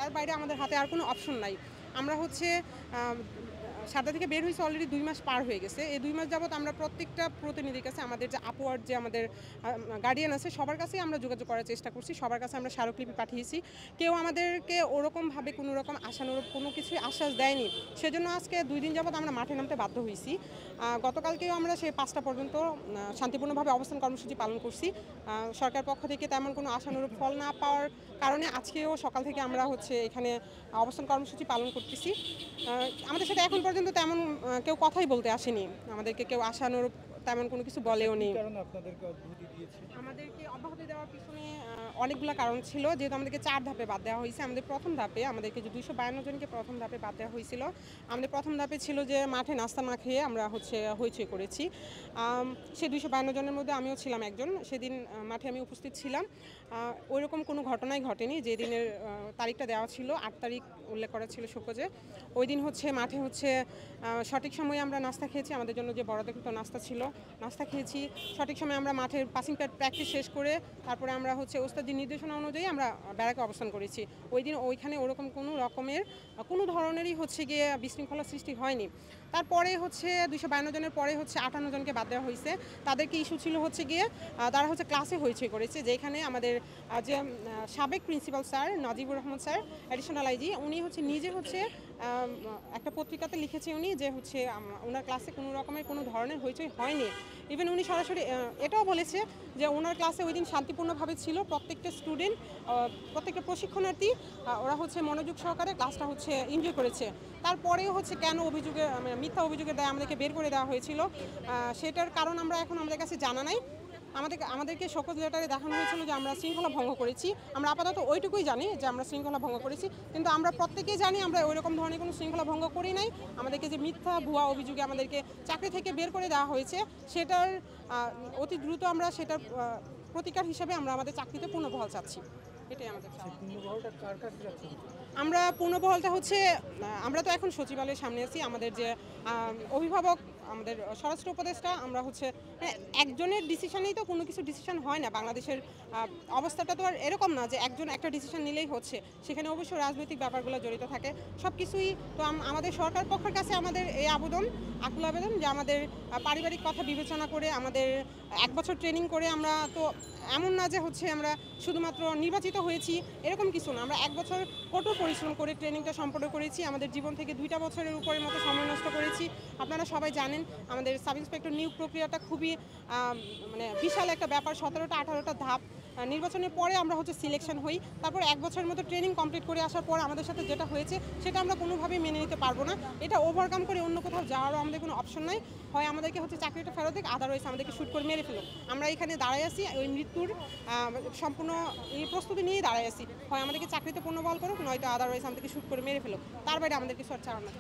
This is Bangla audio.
তার বাইরে আমাদের হাতে আর কোনো অপশন নাই। আমরা হচ্ছে সারদা থেকে বের হয়েছি অলরেডি 2 মাস পার হয়ে গেছে। এই 2 মাস যাবৎ আমরা প্রত্যেকটা প্রতিনিধির কাছে, আমাদের যে আপওয়ার্ড যে আমাদের গার্ডিয়ান আছে সবার কাছেই আমরা যোগাযোগ করার চেষ্টা করছি। সবার কাছে আমরা স্মারকলিপি পাঠিয়েছি। কেউ আমাদেরকে ওরকমভাবে কোনো রকম আশানুরূপ কোনো কিছুই আশ্বাস দেয়নি। সেজন্য আজকে 2 দিন যাবৎ আমরা মাঠে নামতে বাধ্য হয়েছি। গতকালকেও আমরা সেই 5টা পর্যন্ত শান্তিপূর্ণভাবে অবস্থান কর্মসূচি পালন করছি। সরকার পক্ষ থেকে তেমন কোনো আশানুরূপ ফল না পাওয়ার কারণে আজকেও সকাল থেকে আমরা হচ্ছে এখানে অবস্থান কর্মসূচি পালন করতেছি। আমাদের সাথে এখন পর্যন্ত তেমন কেউ কথাই বলতে আসেনি। আমাদেরকে কেউ আশানুরূপ তেমন কোনো কিছু বলেও নি। আমাদেরকে অব্যাহতি দেওয়ার পিছনে অনেকগুলো কারণ ছিল। যেহেতু আমাদেরকে 4 ধাপে বাদ দেওয়া হয়েছে। আমাদের প্রথম ধাপে আমাদেরকে যে 252 জনকে প্রথম ধাপে বাদ দেওয়া হয়েছিল। আমাদের প্রথম ধাপে ছিল যে মাঠে নাস্তা না খেয়ে আমরা হচ্ছে হইচই করেছি। সেই 252 জনের মধ্যে আমিও ছিলাম একজন। সেদিন মাঠে আমি উপস্থিত ছিলাম। ওইরকম কোনো ঘটনাই ঘটেনি। যে দিনের তারিখটা দেওয়া ছিল 8 তারিখ উল্লেখ করা ছিল শোকজে। ওই দিন হচ্ছে মাঠে হচ্ছে সঠিক সময়ে আমরা নাস্তা খেয়েছি। আমাদের জন্য যে বরাদ্দকৃত নাস্তা ছিল নাস্তা খেয়েছি। সঠিক সময়ে আমরা মাঠের পাসিং প্র্যাকটিস শেষ করে তারপরে আমরা হচ্ছে ওস্তাদের নির্দেশনা অনুযায়ী আমরা ব্যারাকে অবস্থান করেছি। ওই দিন ওইখানে ওরকম কোনো রকমের কোনো ধরনেরই হচ্ছে গিয়ে বিশৃঙ্খলা সৃষ্টি হয়নি। তারপরে হচ্ছে 252 জনের পরে হচ্ছে 58 জনকে বাদ দেওয়া হয়েছে। তাদেরকে ইস্যু ছিল হচ্ছে গিয়ে তারা হচ্ছে ক্লাসে হইচই করেছে, যেখানে আমাদের যে সাবেক principal sir Najibur Rahman sir additional IG উনি হচ্ছে নিজে হচ্ছে একটা পত্রিকাতে লিখেছে উনি যে হচ্ছে ওনার ক্লাসে কোনো রকমের কোনো ধরনের হইচই হয়নি। ইভেন উনি সরাসরি এটাও বলেছে যে ওনার ক্লাসে ওই দিন শান্তিপূর্ণভাবে ছিল। প্রত্যেকটা স্টুডেন্ট প্রত্যেকটা প্রশিক্ষণার্থী ওরা হচ্ছে মনোযোগ সহকারে ক্লাসটা হচ্ছে এনজয় করেছে। তারপরেও হচ্ছে কেন অভিযোগে মিথ্যা অভিযোগের দায়ে আমাদেরকে বের করে দেওয়া হয়েছিল সেটার কারণ আমরা এখন আমাদের কাছে জানা নাই। আমাদেরকে শোকজ লেটারে দেখানো হয়েছিল যে আমরা শৃঙ্খলা ভঙ্গ করেছি। আমরা আপাতত ওইটুকুই জানি যে আমরা শৃঙ্খলা ভঙ্গ করেছি, কিন্তু আমরা প্রত্যেকেই জানি আমরা ওইরকম ধরনের কোনো শৃঙ্খলা ভঙ্গ করি নাই। আমাদেরকে যে মিথ্যা ভুয়া অভিযোগে আমাদেরকে চাকরি থেকে বের করে দেওয়া হয়েছে সেটার অতি দ্রুত আমরা সেটার প্রতিকার হিসেবে আমরা আমাদের চাকরিতে পুনর্বহাল চাচ্ছি। এটাই আমাদের আমরা পুনর্বহালটা হচ্ছে আমরা তো এখন সচিবালয়ের সামনে আছি। আমাদের যে অভিভাবক আমাদের স্বরাষ্ট্র উপদেষ্টা আমরা হচ্ছে একজনের ডিসিশনেই তো কোনো কিছু ডিসিশন হয় না। বাংলাদেশের অবস্থাটা তো আর এরকম না যে একজন একটা ডিসিশন নিলেই হচ্ছে। সেখানে অবশ্যই রাজনৈতিক ব্যাপারগুলো জড়িত থাকে সব কিছুই। তো আমাদের সরকার পক্ষের কাছে আমাদের এই আকুল আবেদন যে আমাদের পারিবারিক কথা বিবেচনা করে আমাদের 1 বছর ট্রেনিং করে আমরা তো এমন না যে হচ্ছে আমরা শুধুমাত্র নির্বাচিত হয়েছি এরকম কিছু না। আমরা 1 বছর কঠোর পরিশ্রম করে ট্রেনিংটা সম্পন্ন করেছি। আমাদের জীবন থেকে 2টা বছরের উপরের মতো সময় নষ্ট করেছি। আপনারা সবাই জানেন আমাদের সাব ইন্সপেক্টর নিয়োগ প্রক্রিয়াটা খুবই মানে বিশাল একটা ব্যাপার। 17টা 18টা ধাপ। নির্বাচনের পরে আমরা হচ্ছে সিলেকশন হই। তারপর 1 বছরের মতো ট্রেনিং কমপ্লিট করে আসার পর আমাদের সাথে যেটা হয়েছে সেটা আমরা কোনোভাবেই মেনে নিতে পারবো না। এটা ওভারকাম করে অন্য কোথাও যাওয়ারও আমাদের কোনো অপশন নাই। হয় আমাদেরকে হচ্ছে চাকরিটা ফেরত দিক, আদারওয়াইজ আমাদেরকে শ্যুট করে মেরে ফেলো। আমরা এখানে দাঁড়ায় আছি ওই মৃত্যুর সম্পূর্ণ এই প্রস্তুতি নিয়েই দাঁড়ায় আছি। হয় আমাদেরকে চাকরিতে পুনর্বহাল করুক, নয়তো আদারওয়াইজ আমাদেরকে শ্যুট করে মেরে ফেলো। তার বাইরে আমাদের কিছু আর চাওয়ার না।